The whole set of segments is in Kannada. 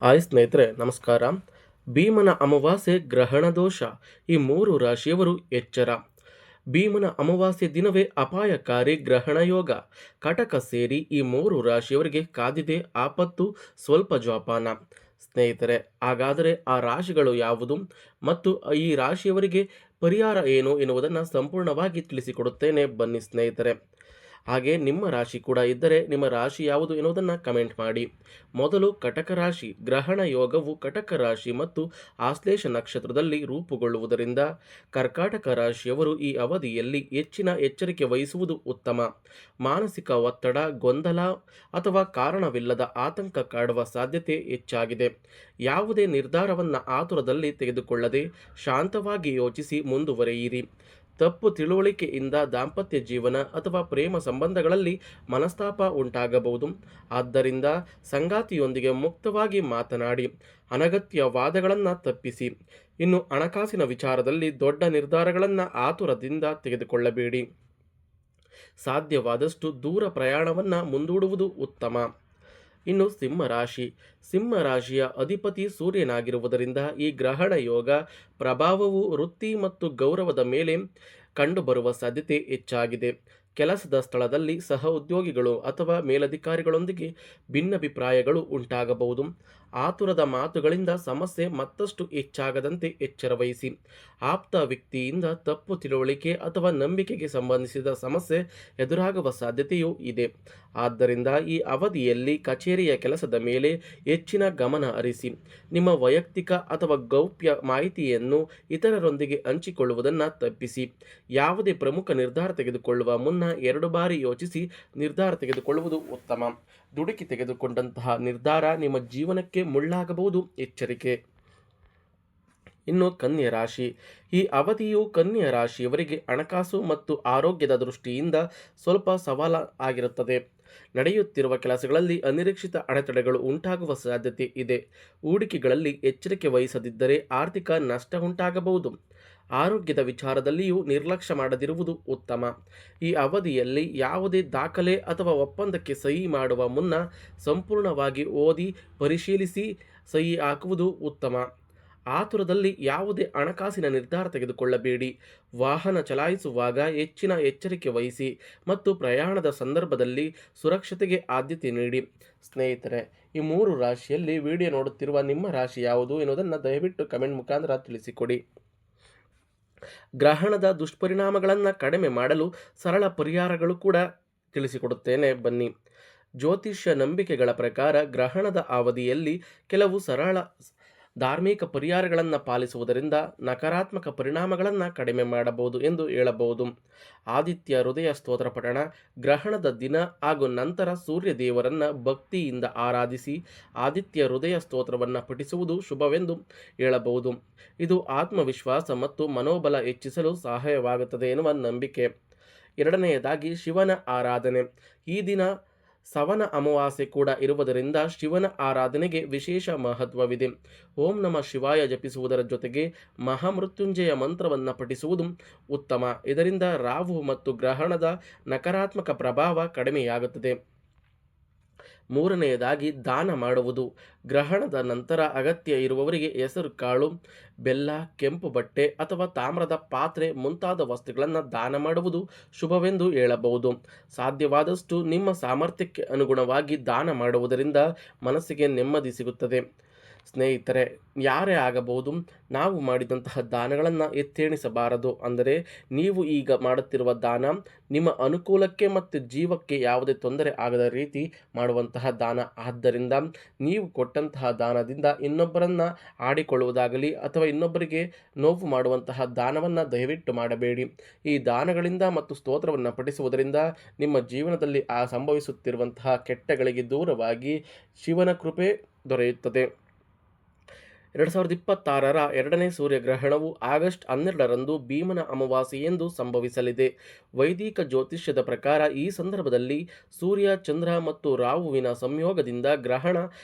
ಹಾಯ್ ಸ್ನೇಹಿತರೆ, ನಮಸ್ಕಾರ. ಭೀಮನ ಅಮಾವಾಸ್ಯೆ, ಗ್ರಹಣ ದೋಷ, ಈ ಮೂರು ರಾಶಿಯವರು ಎಚ್ಚರ. ಭೀಮನ ಅಮಾವಾಸ್ಯೆ ದಿನವೇ ಅಪಾಯಕಾರಿ ಗ್ರಹಣ ಯೋಗ. ಕಟಕ ಸೇರಿ ಈ ಮೂರು ರಾಶಿಯವರಿಗೆ ಕಾದಿದೆ ಆಪತ್ತು, ಸ್ವಲ್ಪ ಜೋಪಾನ. ಸ್ನೇಹಿತರೆ, ಹಾಗಾದರೆ ಆ ರಾಶಿಗಳು ಯಾವುದು ಮತ್ತು ಈ ರಾಶಿಯವರಿಗೆ ಪರಿಹಾರ ಏನು ಎನ್ನುವುದನ್ನು ಸಂಪೂರ್ಣವಾಗಿ ತಿಳಿಸಿಕೊಡುತ್ತೇನೆ, ಬನ್ನಿ ಸ್ನೇಹಿತರೆ. ಹಾಗೆ ನಿಮ್ಮ ರಾಶಿ ಕೂಡ ಇದ್ದರೆ ನಿಮ್ಮ ರಾಶಿ ಯಾವುದು ಎನ್ನುವುದನ್ನು ಕಮೆಂಟ್ ಮಾಡಿ. ಮೊದಲು ಕಟಕ ರಾಶಿ. ಗ್ರಹಣ ಯೋಗವು ಕಟಕ ರಾಶಿ ಮತ್ತು ಆಶ್ಲೇಷ ನಕ್ಷತ್ರದಲ್ಲಿ ರೂಪುಗೊಳ್ಳುವುದರಿಂದ ಕರ್ಕಾಟಕ ರಾಶಿಯವರು ಈ ಅವಧಿಯಲ್ಲಿ ಹೆಚ್ಚಿನ ಎಚ್ಚರಿಕೆ ವಹಿಸುವುದು ಉತ್ತಮ. ಮಾನಸಿಕ ಒತ್ತಡ, ಗೊಂದಲ ಅಥವಾ ಕಾರಣವಿಲ್ಲದ ಆತಂಕ ಕಾಡುವ ಸಾಧ್ಯತೆ ಹೆಚ್ಚಾಗಿದೆ. ಯಾವುದೇ ನಿರ್ಧಾರವನ್ನು ಆತುರದಲ್ಲಿ ತೆಗೆದುಕೊಳ್ಳದೆ ಶಾಂತವಾಗಿ ಯೋಚಿಸಿ ಮುಂದುವರಿಯಿರಿ. ತಪ್ಪು ತಿಳುವಳಿಕೆಯಿಂದ ದಾಂಪತ್ಯ ಜೀವನ ಅಥವಾ ಪ್ರೇಮ ಸಂಬಂಧಗಳಲ್ಲಿ ಮನಸ್ತಾಪ ಉಂಟಾಗಬಹುದು. ಆದ್ದರಿಂದ ಸಂಗಾತಿಯೊಂದಿಗೆ ಮುಕ್ತವಾಗಿ ಮಾತನಾಡಿ ಅನಗತ್ಯ ವಾದಗಳನ್ನು ತಪ್ಪಿಸಿ. ಇನ್ನು ಹಣಕಾಸಿನ ವಿಚಾರದಲ್ಲಿ ದೊಡ್ಡ ನಿರ್ಧಾರಗಳನ್ನು ಆತುರದಿಂದ ತೆಗೆದುಕೊಳ್ಳಬೇಡಿ. ಸಾಧ್ಯವಾದಷ್ಟು ದೂರ ಪ್ರಯಾಣವನ್ನು ಮುಂದೂಡುವುದು ಉತ್ತಮ. ಇನ್ನು ಸಿಂಹರಾಶಿ. ಸಿಂಹರಾಶಿಯ ಅಧಿಪತಿ ಸೂರ್ಯನಾಗಿರುವುದರಿಂದ ಈ ಗ್ರಹಣ ಯೋಗ ಪ್ರಭಾವವು ವೃತ್ತಿ ಮತ್ತು ಗೌರವದ ಮೇಲೆ ಕಂಡುಬರುವ ಸಾಧ್ಯತೆ ಹೆಚ್ಚಾಗಿದೆ. ಕೆಲಸದ ಸ್ಥಳದಲ್ಲಿ ಸಹ ಉದ್ಯೋಗಿಗಳು ಅಥವಾ ಮೇಲಧಿಕಾರಿಗಳೊಂದಿಗೆ ಭಿನ್ನಾಭಿಪ್ರಾಯಗಳು ಉಂಟಾಗಬಹುದು. ಆತುರದ ಮಾತುಗಳಿಂದ ಸಮಸ್ಯೆ ಮತ್ತಷ್ಟು ಹೆಚ್ಚಾಗದಂತೆ ಎಚ್ಚರವಹಿಸಿ. ಆಪ್ತ ವ್ಯಕ್ತಿಯಿಂದ ತಪ್ಪು ತಿಳುವಳಿಕೆ ಅಥವಾ ನಂಬಿಕೆಗೆ ಸಂಬಂಧಿಸಿದ ಸಮಸ್ಯೆ ಎದುರಾಗುವ ಸಾಧ್ಯತೆಯೂ ಇದೆ. ಆದ್ದರಿಂದ ಈ ಅವಧಿಯಲ್ಲಿ ಕಚೇರಿಯ ಕೆಲಸದ ಮೇಲೆ ಹೆಚ್ಚಿನ ಗಮನ ಹರಿಸಿ. ನಿಮ್ಮ ವೈಯಕ್ತಿಕ ಅಥವಾ ಗೌಪ್ಯ ಮಾಹಿತಿಯನ್ನು ಇತರರೊಂದಿಗೆ ಹಂಚಿಕೊಳ್ಳುವುದನ್ನು ತಪ್ಪಿಸಿ. ಯಾವುದೇ ಪ್ರಮುಖ ನಿರ್ಧಾರ ತೆಗೆದುಕೊಳ್ಳುವ ಮುನ್ನ 2 ಬಾರಿ ಯೋಚಿಸಿ ನಿರ್ಧಾರ ತೆಗೆದುಕೊಳ್ಳುವುದು ಉತ್ತಮ. ದುಡುಕಿ ತೆಗೆದುಕೊಂಡಂತಹ ನಿರ್ಧಾರ ನಿಮ್ಮ ಜೀವನಕ್ಕೆ ಮುಳ್ಳಾಗಬಹುದು, ಎಚ್ಚರಿಕೆ. ಇನ್ನು ಕನ್ಯಾ ರಾಶಿ. ಈ ಅವಧಿಯು ಕನ್ಯಾ ರಾಶಿಯವರಿಗೆ ಹಣಕಾಸು ಮತ್ತು ಆರೋಗ್ಯದ ದೃಷ್ಟಿಯಿಂದ ಸ್ವಲ್ಪ ಸವಾಲ ಆಗಿರುತ್ತದೆ. ನಡೆಯುತ್ತಿರುವ ಕೆಲಸಗಳಲ್ಲಿ ಅನಿರೀಕ್ಷಿತ ಅಡೆತಡೆಗಳು ಉಂಟಾಗುವ ಸಾಧ್ಯತೆ ಇದೆ. ಹೂಡಿಕೆಗಳಲ್ಲಿ ಎಚ್ಚರಿಕೆ ವಹಿಸದಿದ್ದರೆ ಆರ್ಥಿಕ ನಷ್ಟ ಉಂಟಾಗಬಹುದು. ಆರೋಗ್ಯದ ವಿಚಾರದಲ್ಲಿಯೂ ನಿರ್ಲಕ್ಷ್ಯ ಮಾಡದಿರುವುದು ಉತ್ತಮ. ಈ ಅವಧಿಯಲ್ಲಿ ಯಾವುದೇ ದಾಖಲೆ ಅಥವಾ ಒಪ್ಪಂದಕ್ಕೆ ಸಹಿ ಮಾಡುವ ಮುನ್ನ ಸಂಪೂರ್ಣವಾಗಿ ಓದಿ ಪರಿಶೀಲಿಸಿ ಸಹಿ ಹಾಕುವುದು ಉತ್ತಮ. ಆತುರದಲ್ಲಿ ಯಾವುದೇ ಹಣಕಾಸಿನ ನಿರ್ಧಾರ ತೆಗೆದುಕೊಳ್ಳಬೇಡಿ. ವಾಹನ ಚಲಾಯಿಸುವಾಗ ಹೆಚ್ಚಿನ ಎಚ್ಚರಿಕೆ ವಹಿಸಿ ಮತ್ತು ಪ್ರಯಾಣದ ಸಂದರ್ಭದಲ್ಲಿ ಸುರಕ್ಷತೆಗೆ ಆದ್ಯತೆ ನೀಡಿ. ಸ್ನೇಹಿತರೆ, ಈ ಮೂರು ರಾಶಿಯಲ್ಲಿ ವಿಡಿಯೋ ನೋಡುತ್ತಿರುವ ನಿಮ್ಮ ರಾಶಿ ಯಾವುದು ಎನ್ನುವುದನ್ನು ದಯವಿಟ್ಟು ಕಮೆಂಟ್ ಮುಖಾಂತರ ತಿಳಿಸಿಕೊಡಿ. ಗ್ರಹಣದ ದುಷ್ಪರಿಣಾಮಗಳನ್ನು ಕಡಿಮೆ ಮಾಡಲು ಸರಳ ಪರಿಹಾರಗಳು ಕೂಡ ತಿಳಿಸಿಕೊಡುತ್ತೇನೆ, ಬನ್ನಿ. ಜ್ಯೋತಿಷ್ಯ ನಂಬಿಕೆಗಳ ಪ್ರಕಾರ ಗ್ರಹಣದ ಅವಧಿಯಲ್ಲಿ ಕೆಲವು ಸರಳ ಧಾರ್ಮಿಕ ಪರಿಹಾರಗಳನ್ನು ಪಾಲಿಸುವುದರಿಂದ ನಕಾರಾತ್ಮಕ ಪರಿಣಾಮಗಳನ್ನು ಕಡಿಮೆ ಮಾಡಬಹುದು ಎಂದು ಹೇಳಬಹುದು. ಆದಿತ್ಯ ಹೃದಯ ಸ್ತೋತ್ರ ಪಠಣ. ಗ್ರಹಣದ ದಿನ ಹಾಗೂ ನಂತರ ಸೂರ್ಯ ದೇವರನ್ನು ಭಕ್ತಿಯಿಂದ ಆರಾಧಿಸಿ ಆದಿತ್ಯ ಹೃದಯ ಸ್ತೋತ್ರವನ್ನು ಪಠಿಸುವುದು ಶುಭವೆಂದು ಹೇಳಬಹುದು. ಇದು ಆತ್ಮವಿಶ್ವಾಸ ಮತ್ತು ಮನೋಬಲ ಹೆಚ್ಚಿಸಲು ಸಹಾಯವಾಗುತ್ತದೆ ಎನ್ನುವ ನಂಬಿಕೆ. ಎರಡನೆಯದಾಗಿ ಶಿವನ ಆರಾಧನೆ. ಈ ದಿನ ಸವನ ಅಮಾವಾಸ್ಯೆ ಕೂಡ ಇರುವುದರಿಂದ ಶಿವನ ಆರಾಧನೆಗೆ ವಿಶೇಷ ಮಹತ್ವವಿದೆ. ಓಂ ನಮಃ ಶಿವಾಯ ಜಪಿಸುವುದರ ಜೊತೆಗೆ ಮಹಾಮೃತ್ಯುಂಜಯ ಮಂತ್ರವನ್ನು ಪಠಿಸುವುದು ಉತ್ತಮ. ಇದರಿಂದ ರಾಹು ಮತ್ತು ಗ್ರಹಣದ ನಕಾರಾತ್ಮಕ ಪ್ರಭಾವ ಕಡಿಮೆಯಾಗುತ್ತದೆ. ಮೂರನೆಯದಾಗಿ ದಾನ ಮಾಡುವುದು. ಗ್ರಹಣದ ನಂತರ ಅಗತ್ಯ ಇರುವವರಿಗೆ ಹೆಸರು ಕಾಳು, ಬೆಲ್ಲ, ಕೆಂಪು ಬಟ್ಟೆ ಅಥವಾ ತಾಮ್ರದ ಪಾತ್ರೆ ಮುಂತಾದ ವಸ್ತುಗಳನ್ನು ದಾನ ಮಾಡುವುದು ಶುಭವೆಂದು ಹೇಳಬಹುದು. ಸಾಧ್ಯವಾದಷ್ಟು ನಿಮ್ಮ ಸಾಮರ್ಥ್ಯಕ್ಕೆ ಅನುಗುಣವಾಗಿ ದಾನ ಮಾಡುವುದರಿಂದ ಮನಸ್ಸಿಗೆ ನೆಮ್ಮದಿ ಸಿಗುತ್ತದೆ. ಸ್ನೇಹಿತರೆ, ಯಾರೇ ಆಗಬಹುದು, ನಾವು ಮಾಡಿದಂತಹ ದಾನಗಳನ್ನು ಎತ್ತೆಣಿಸಬಾರದು. ಅಂದರೆ ನೀವು ಈಗ ಮಾಡುತ್ತಿರುವ ದಾನ ನಿಮ್ಮ ಅನುಕೂಲಕ್ಕೆ ಮತ್ತು ಜೀವಕ್ಕೆ ಯಾವುದೇ ತೊಂದರೆ ಆಗದ ರೀತಿ ಮಾಡುವಂತಹ ದಾನ. ಆದ್ದರಿಂದ ನೀವು ಕೊಟ್ಟಂತಹ ದಾನದಿಂದ ಇನ್ನೊಬ್ಬರನ್ನು ಆಡಿಕೊಳ್ಳುವುದಾಗಲಿ ಅಥವಾ ಇನ್ನೊಬ್ಬರಿಗೆ ನೋವು ಮಾಡುವಂತಹ ದಾನವನ್ನು ದಯವಿಟ್ಟು ಮಾಡಬೇಡಿ. ಈ ದಾನಗಳಿಂದ ಮತ್ತು ಸ್ತೋತ್ರವನ್ನು ಪಠಿಸುವುದರಿಂದ ನಿಮ್ಮ ಜೀವನದಲ್ಲಿ ಸಂಭವಿಸುತ್ತಿರುವಂತಹ ಕೆಟ್ಟಗಳಿಗೆ ದೂರವಾಗಿ ಶಿವನ ಕೃಪೆ ದೊರೆಯುತ್ತದೆ. 2026ರ ಎರಡನೇ ಸೂರ್ಯಗ್ರಹಣವು ಆಗಸ್ಟ್ 12ರಂದು ಭೀಮನ ಅಮಾವಾಸ್ಯೆಯೆಂದು ಸಂಭವಿಸಲಿದೆ. ವೈದಿಕ ಜ್ಯೋತಿಷ್ಯದ ಪ್ರಕಾರ ಈ ಸಂದರ್ಭದಲ್ಲಿ ಸೂರ್ಯ, ಚಂದ್ರ ಮತ್ತು ರಾಹುವಿನ ಸಂಯೋಗದಿಂದ ಗ್ರಹಣ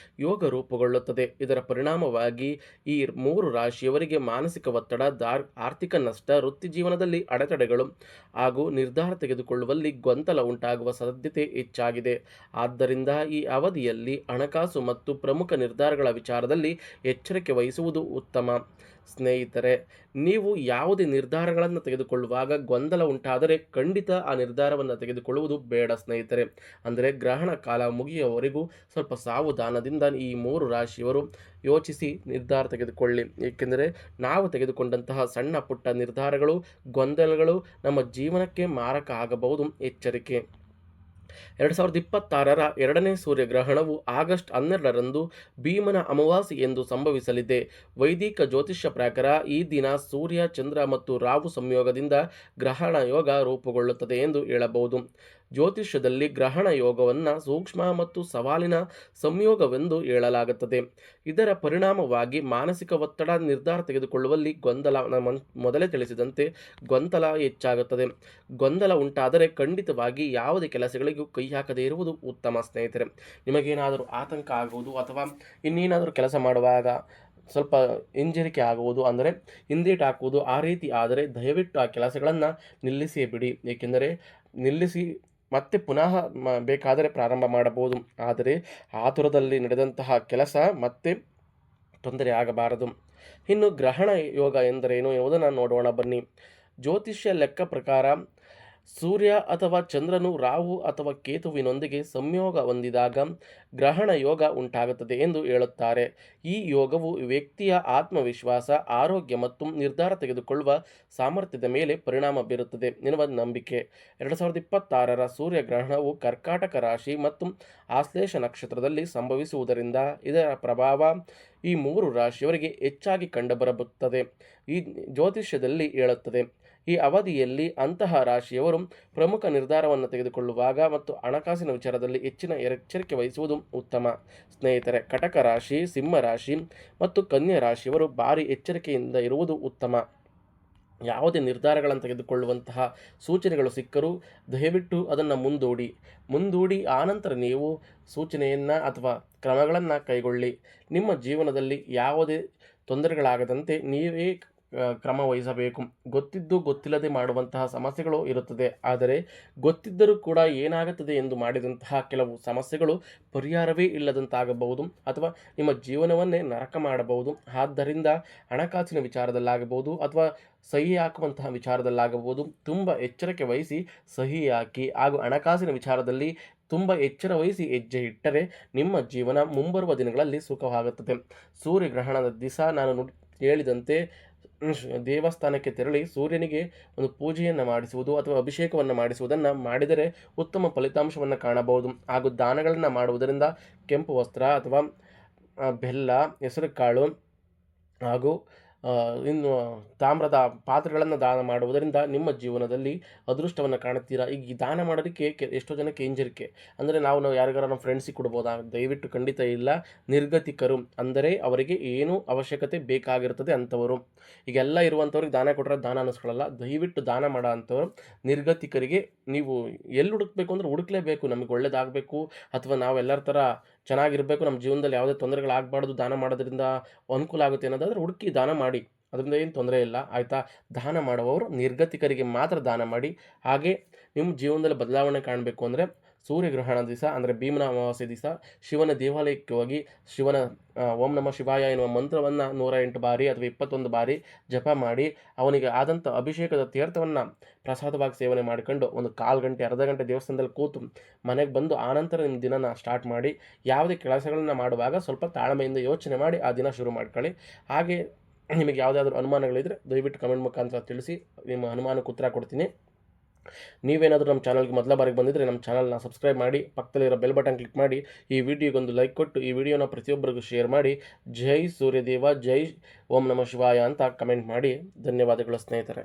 ಯೋಗ ರೂಪುಗೊಳ್ಳುತ್ತದೆ. ಇದರ ಪರಿಣಾಮವಾಗಿ ಈ 3 ರಾಶಿಯವರಿಗೆ ಮಾನಸಿಕ ಒತ್ತಡ, ಆರ್ಥಿಕ ನಷ್ಟ, ವೃತ್ತಿ ಜೀವನದಲ್ಲಿ ಅಡೆತಡೆಗಳು ಹಾಗೂ ನಿರ್ಧಾರ ತೆಗೆದುಕೊಳ್ಳುವಲ್ಲಿ ಗೊಂದಲ ಉಂಟಾಗುವ ಸಾಧ್ಯತೆ ಹೆಚ್ಚಾಗಿದೆ. ಆದ್ದರಿಂದ ಈ ಅವಧಿಯಲ್ಲಿ ಹಣಕಾಸು ಮತ್ತು ಪ್ರಮುಖ ನಿರ್ಧಾರಗಳ ವಿಚಾರದಲ್ಲಿ ಎಚ್ಚರಿಕೆ ವಹಿಸುವುದು ಉತ್ತಮ. ಸ್ನೇಹಿತರೆ, ನೀವು ಯಾವುದೇ ನಿರ್ಧಾರಗಳನ್ನು ತೆಗೆದುಕೊಳ್ಳುವಾಗ ಗೊಂದಲ ಉಂಟಾದರೆ ಖಂಡಿತ ಆ ನಿರ್ಧಾರವನ್ನು ತೆಗೆದುಕೊಳ್ಳುವುದು ಬೇಡ ಸ್ನೇಹಿತರೆ. ಅಂದರೆ ಗ್ರಹಣ ಕಾಲ ಮುಗಿಯುವವರೆಗೂ ಸ್ವಲ್ಪ ಸಾವಧಾನದಿಂದ ಈ 3 ರಾಶಿಯವರು ಯೋಚಿಸಿ ನಿರ್ಧಾರ ತೆಗೆದುಕೊಳ್ಳಿ. ಏಕೆಂದರೆ ನಾವು ತೆಗೆದುಕೊಂಡಂತಹ ಸಣ್ಣ ಪುಟ್ಟ ನಿರ್ಧಾರಗಳು, ಗೊಂದಲಗಳು ನಮ್ಮ ಜೀವನಕ್ಕೆ ಮಾರಕ ಆಗಬಹುದು. ಎಚ್ಚರಿಕೆ. 2026ರ ಎರಡನೇ ಸೂರ್ಯಗ್ರಹಣವು ಆಗಸ್ಟ್ 12ರಂದು ಭೀಮನ ಅಮಾವಾಸ್ಯೆ ಎಂದು ಸಂಭವಿಸಲಿದೆ. ವೈದಿಕ ಜ್ಯೋತಿಷ್ಯ ಪ್ರಕಾರ ಈ ದಿನ ಸೂರ್ಯ, ಚಂದ್ರ ಮತ್ತು ರಾಹು ಸಂಯೋಗದಿಂದ ಗ್ರಹಣ ಯೋಗ ರೂಪುಗೊಳ್ಳುತ್ತದೆ ಎಂದು ಹೇಳಬಹುದು. ಜ್ಯೋತಿಷ್ಯದಲ್ಲಿ ಗ್ರಹಣ ಯೋಗವನ್ನು ಸೂಕ್ಷ್ಮ ಮತ್ತು ಸವಾಲಿನ ಸಂಯೋಗವೆಂದು ಹೇಳಲಾಗುತ್ತದೆ. ಇದರ ಪರಿಣಾಮವಾಗಿ ಮಾನಸಿಕ ಒತ್ತಡ, ನಿರ್ಧಾರ ತೆಗೆದುಕೊಳ್ಳುವಲ್ಲಿ ಗೊಂದಲ, ಮೊದಲೇ ತಿಳಿಸಿದಂತೆ ಗೊಂದಲ ಹೆಚ್ಚಾಗುತ್ತದೆ. ಗೊಂದಲ ಉಂಟಾದರೆ ಖಂಡಿತವಾಗಿ ಯಾವುದೇ ಕೆಲಸಗಳಿಗೂ ಕೈ ಹಾಕದೇ ಇರುವುದು ಉತ್ತಮ ಸ್ನೇಹಿತರೆ. ನಿಮಗೇನಾದರೂ ಆತಂಕ ಆಗುವುದು ಅಥವಾ ಇನ್ನೇನಾದರೂ ಕೆಲಸ ಮಾಡುವಾಗ ಸ್ವಲ್ಪ ಹಿಂಜರಿಕೆ ಆಗುವುದು, ಅಂದರೆ ಹಿಂದೇಟು ಹಾಕುವುದು, ಆ ರೀತಿ ಆದರೆ ದಯವಿಟ್ಟು ಆ ಕೆಲಸಗಳನ್ನು ನಿಲ್ಲಿಸಿಯೇ ಬಿಡಿ. ಏಕೆಂದರೆ ನಿಲ್ಲಿಸಿ ಮತ್ತೆ ಪುನಃ ಬೇಕಾದರೆ ಪ್ರಾರಂಭ ಮಾಡಬಹುದು. ಆದರೆ ಆತುರದಲ್ಲಿ ನಡೆದಂತಹ ಕೆಲಸ ಮತ್ತೆ ತೊಂದರೆ ಆಗಬಾರದು. ಇನ್ನು ಗ್ರಹಣ ಯೋಗ ಎಂದರೇನು ಎನ್ನುವುದನ್ನು ನೋಡೋಣ ಬನ್ನಿ. ಜ್ಯೋತಿಷ್ಯ ಲೆಕ್ಕ ಪ್ರಕಾರ ಸೂರ್ಯ ಅಥವಾ ಚಂದ್ರನು ರಾಹು ಅಥವಾ ಕೇತುವಿನೊಂದಿಗೆ ಸಂಯೋಗ ಹೊಂದಿದಾಗ ಗ್ರಹಣ ಯೋಗ ಉಂಟಾಗುತ್ತದೆ ಎಂದು ಹೇಳುತ್ತಾರೆ. ಈ ಯೋಗವು ವ್ಯಕ್ತಿಯ ಆತ್ಮವಿಶ್ವಾಸ, ಆರೋಗ್ಯ ಮತ್ತು ನಿರ್ಧಾರ ತೆಗೆದುಕೊಳ್ಳುವ ಸಾಮರ್ಥ್ಯದ ಮೇಲೆ ಪರಿಣಾಮ ಬೀರುತ್ತದೆ ಎನ್ನುವ ನಂಬಿಕೆ. 2026ರ ಸೂರ್ಯಗ್ರಹಣವು ಕರ್ಕಾಟಕ ರಾಶಿ ಮತ್ತು ಆಶ್ಲೇಷ ನಕ್ಷತ್ರದಲ್ಲಿ ಸಂಭವಿಸುವುದರಿಂದ ಇದರ ಪ್ರಭಾವ ಈ 3 ರಾಶಿಯವರಿಗೆ ಹೆಚ್ಚಾಗಿ ಕಂಡುಬರುತ್ತದೆ ಈ ಜ್ಯೋತಿಷ್ಯದಲ್ಲಿ ಹೇಳುತ್ತದೆ. ಈ ಅವಧಿಯಲ್ಲಿ ಅಂತಹ ರಾಶಿಯವರು ಪ್ರಮುಖ ನಿರ್ಧಾರವನ್ನು ತೆಗೆದುಕೊಳ್ಳುವಾಗ ಮತ್ತು ಹಣಕಾಸಿನ ವಿಚಾರದಲ್ಲಿ ಹೆಚ್ಚಿನ ಎಚ್ಚರಿಕೆ ವಹಿಸುವುದು ಉತ್ತಮ. ಸ್ನೇಹಿತರೆ, ಕಟಕ ರಾಶಿ, ಸಿಂಹ ರಾಶಿ ಮತ್ತು ಕನ್ಯಾ ರಾಶಿಯವರು ಭಾರಿ ಎಚ್ಚರಿಕೆಯಿಂದ ಇರುವುದು ಉತ್ತಮ. ಯಾವುದೇ ನಿರ್ಧಾರಗಳನ್ನು ತೆಗೆದುಕೊಳ್ಳುವಂತಹ ಸೂಚನೆಗಳು ಸಿಕ್ಕರೂ ದಯವಿಟ್ಟು ಅದನ್ನು ಮುಂದೂಡಿ ಆನಂತರ ನೀವು ಸೂಚನೆಯನ್ನು ಅಥವಾ ಕ್ರಮಗಳನ್ನು ಕೈಗೊಳ್ಳಿ. ನಿಮ್ಮ ಜೀವನದಲ್ಲಿ ಯಾವುದೇ ತೊಂದರೆಗಳಾಗದಂತೆ ನೀವೇ ಕ್ರಮ ವಹಿಸಬೇಕು. ಗೊತ್ತಿದ್ದು ಗೊತ್ತಿಲ್ಲದೆ ಮಾಡುವಂತಹ ಸಮಸ್ಯೆಗಳು ಇರುತ್ತದೆ. ಆದರೆ ಗೊತ್ತಿದ್ದರೂ ಕೂಡ ಏನಾಗುತ್ತದೆ ಎಂದು ಮಾಡಿದಂತಹ ಕೆಲವು ಸಮಸ್ಯೆಗಳು ಪರಿಹಾರವೇ ಇಲ್ಲದಂತಾಗಬಹುದು ಅಥವಾ ನಿಮ್ಮ ಜೀವನವನ್ನೇ ನರಕ ಮಾಡಬಹುದು. ಆದ್ದರಿಂದ ಹಣಕಾಸಿನ ವಿಚಾರದಲ್ಲಾಗಬಹುದು ಅಥವಾ ಸಹಿ ಹಾಕುವಂತಹ ವಿಚಾರದಲ್ಲಾಗಬಹುದು, ತುಂಬ ಎಚ್ಚರಿಕೆ ವಹಿಸಿ ಸಹಿ ಹಾಕಿ ಹಾಗೂ ಹಣಕಾಸಿನ ವಿಚಾರದಲ್ಲಿ ತುಂಬ ಎಚ್ಚರ ವಹಿಸಿ ಹೆಜ್ಜೆ ಇಟ್ಟರೆ ನಿಮ್ಮ ಜೀವನ ಮುಂಬರುವ ದಿನಗಳಲ್ಲಿ ಸುಖವಾಗುತ್ತದೆ. ಸೂರ್ಯಗ್ರಹಣದ ದಿವಸ ನಾನು ಹೇಳಿದಂತೆ ದೇವಸ್ಥಾನಕ್ಕೆ ತೆರಳಿ ಸೂರ್ಯನಿಗೆ ಒಂದು ಪೂಜೆಯನ್ನು ಮಾಡಿಸುವುದು ಅಥವಾ ಅಭಿಷೇಕವನ್ನು ಮಾಡಿಸುವುದನ್ನು ಮಾಡಿದರೆ ಉತ್ತಮ ಫಲಿತಾಂಶವನ್ನು ಕಾಣಬಹುದು. ಹಾಗೂ ದಾನಗಳನ್ನು ಮಾಡುವುದರಿಂದ ಕೆಂಪು ವಸ್ತ್ರ ಅಥವಾ ಬೆಲ್ಲ, ಹೆಸರುಕಾಳು ಹಾಗೂ ಇನ್ನು ತಾಮ್ರದ ಪಾತ್ರೆಗಳನ್ನು ದಾನ ಮಾಡುವುದರಿಂದ ನಿಮ್ಮ ಜೀವನದಲ್ಲಿ ಅದೃಷ್ಟವನ್ನು ಕಾಣುತ್ತೀರಾ. ಈಗ ಈ ದಾನ ಮಾಡೋದಕ್ಕೆ ಎಷ್ಟೋ ಜನಕ್ಕೆ ಹಿಂಜರಿಕೆ, ಅಂದರೆ ನಾವು ಯಾರಿಗಾರ ನಮ್ಮ ಫ್ರೆಂಡ್ಸಿಗೆ ಕೊಡ್ಬೋದಾ? ದಯವಿಟ್ಟು ಖಂಡಿತ ಇಲ್ಲ. ನಿರ್ಗತಿಕರು ಅಂದರೆ ಅವರಿಗೆ ಏನು ಅವಶ್ಯಕತೆ ಬೇಕಾಗಿರ್ತದೆ ಅಂಥವರು. ಈಗೆಲ್ಲ ಇರುವಂಥವ್ರಿಗೆ ದಾನ ಕೊಟ್ಟರೆ ದಾನ ಅನ್ನಿಸ್ಕೊಳ್ಳಲ್ಲ. ದಯವಿಟ್ಟು ದಾನ ಮಾಡೋ ಅಂಥವ್ರು ನಿರ್ಗತಿಕರಿಗೆ ನೀವು ಎಲ್ಲಿ ಹುಡುಕ್ಬೇಕು ಅಂದರೆ ಹುಡುಕ್ಲೇಬೇಕು. ನಮಗೆ ಒಳ್ಳೇದಾಗಬೇಕು ಅಥವಾ ನಾವು ಎಲ್ಲರ ಥರ ಚೆನ್ನಾಗಿರಬೇಕು, ನಮ್ಮ ಜೀವನದಲ್ಲಿ ಯಾವುದೇ ತೊಂದರೆಗಳಾಗಬಾರ್ದು, ದಾನ ಮಾಡೋದ್ರಿಂದ ಅನುಕೂಲ ಆಗುತ್ತೆ ಅನ್ನೋದಾದರೆ ಹುಡುಕಿ ದಾನ ಮಾಡಿ, ಅದರಿಂದ ಏನು ತೊಂದರೆ ಇಲ್ಲ ಆಯಿತಾ. ದಾನ ಮಾಡುವವರು ನಿರ್ಗತಿಕರಿಗೆ ಮಾತ್ರ ದಾನ ಮಾಡಿ. ಹಾಗೆ ನಿಮ್ಮ ಜೀವನದಲ್ಲಿ ಬದಲಾವಣೆ ಕಾಣಬೇಕು ಅಂದರೆ ಸೂರ್ಯಗ್ರಹಣ ದಿವಸ ಅಂದರೆ ಭೀಮನ ಅಮಾವಾಸ್ಯೆ ದಿವಸ ಶಿವನ ದೇವಾಲಯಕ್ಕೆ ಹೋಗಿ ಶಿವನ ಓಂ ನಮಃ ಶಿವಾಯ ಎನ್ನುವ ಮಂತ್ರವನ್ನು 108 ಬಾರಿ ಅಥವಾ 21 ಬಾರಿ ಜಪ ಮಾಡಿ ಅವನಿಗೆ ಆದಂಥ ಅಭಿಷೇಕದ ತೀರ್ಥವನ್ನು ಪ್ರಸಾದವಾಗಿ ಸೇವನೆ ಮಾಡಿಕೊಂಡು ಒಂದು 1/4 ಗಂಟೆ ಅರ್ಧ ಗಂಟೆ ದೇವಸ್ಥಾನದಲ್ಲಿ ಕೂತು ಮನೆಗೆ ಬಂದು ಆನಂತರ ನಿಮ್ಮ ದಿನನ ಸ್ಟಾರ್ಟ್ ಮಾಡಿ. ಯಾವುದೇ ಕೆಲಸಗಳನ್ನು ಮಾಡುವಾಗ ಸ್ವಲ್ಪ ತಾಳ್ಮೆಯಿಂದ ಯೋಚನೆ ಮಾಡಿ ಆ ದಿನ ಶುರು ಮಾಡ್ಕೊಳ್ಳಿ. ಹಾಗೆ ನಿಮಗೆ ಯಾವುದಾದ್ರೂ ಅನುಮಾನಗಳಿದ್ದರೆ ದಯವಿಟ್ಟು ಕಮೆಂಟ್ ಮುಖಾಂತರ ತಿಳಿಸಿ, ನಿಮ್ಮ ಅನುಮಾನಕ್ಕೆ ಉತ್ತರ ಕೊಡ್ತೀನಿ. ನೀವೇನಾದರೂ ನಮ್ಮ ಚಾನಲ್ಗೆ ಮೊದಲ ಬಾರಿಗೆ ಬಂದಿದ್ದರೆ ನಮ್ಮ ಚಾನಲ್ನ ಸಬ್ಸ್ಕ್ರೈಬ್ ಮಾಡಿ, ಪಕ್ಕದಲ್ಲಿರೋ ಬೆಲ್ ಬಟನ್ ಕ್ಲಿಕ್ ಮಾಡಿ, ಈ ವಿಡಿಯೋಗೊಂದು ಲೈಕ್ ಕೊಟ್ಟು ಈ ವಿಡಿಯೋನ ಪ್ರತಿಯೊಬ್ಬರಿಗೂ ಶೇರ್ ಮಾಡಿ. ಜೈ ಸೂರ್ಯದೇವ, ಜೈ ಓಂ ನಮಃ ಶಿವಾಯ ಅಂತ ಕಮೆಂಟ್ ಮಾಡಿ. ಧನ್ಯವಾದಗಳು ಸ್ನೇಹಿತರೆ.